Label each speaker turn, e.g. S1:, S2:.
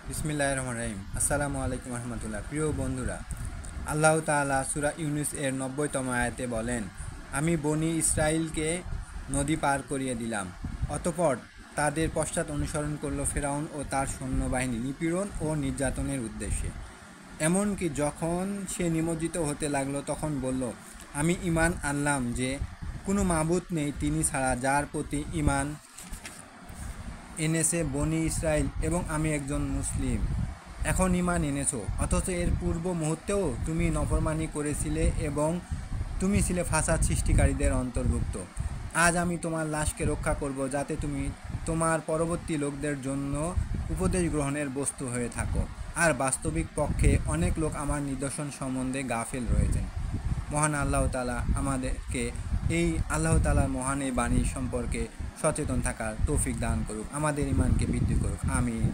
S1: বিসমিল্লাহির রহমানির রহিম। আসসালামু আলাইকুম রহমতুল্লাহ। প্রিয় বন্ধুরা, আল্লাহ তাআলা সূরা ইউনূস এর ৯০তম আয়াতে বলেন, আমি বনী ইসরাইলকে নদী পার করিয়ে দিলাম। অতঃপর তাদের পশ্চাৎ অনুসরণ করল ফেরাউন ও তার সৈন্যবাহিনী নিপীড়ন ও নির্যাতনের উদ্দেশ্যে। এমনকি যখন সে নিমজ্জিত হতে লাগলো তখন বলল, আমি ঈমান আনলাম যে কোনো মাবুদ নেই তিনি ছাড়া, যার প্রতি ঈমান এনেছে বনী ইসরাইল, এবং আমি একজন মুসলিম। এখন ঈমান এনেছো, অথচ এর পূর্ব মুহূর্তেও তুমি নফরমানি করেছিলে এবং তুমি ছিলে ফাসাদ সৃষ্টিকারীদের অন্তর্ভুক্ত। আজ আমি তোমার লাশকে রক্ষা করব, যাতে তুমি তোমার পরবর্তী লোকদের জন্য উপদেশ গ্রহণের বস্তু হয়ে থাকো। আর বাস্তবিক পক্ষে অনেক লোক আমার নিদর্শন সম্বন্ধে গাফেল রয়েছেন। মহান আল্লাহ তাআলা আমাদেরকে এই আল্লাহ তাআলার মহান এই বাণী সম্পর্কে সচেতন থাকার তৌফিক দান করুক, আমাদের ঈমানকে বৃদ্ধি করুক। আমিন।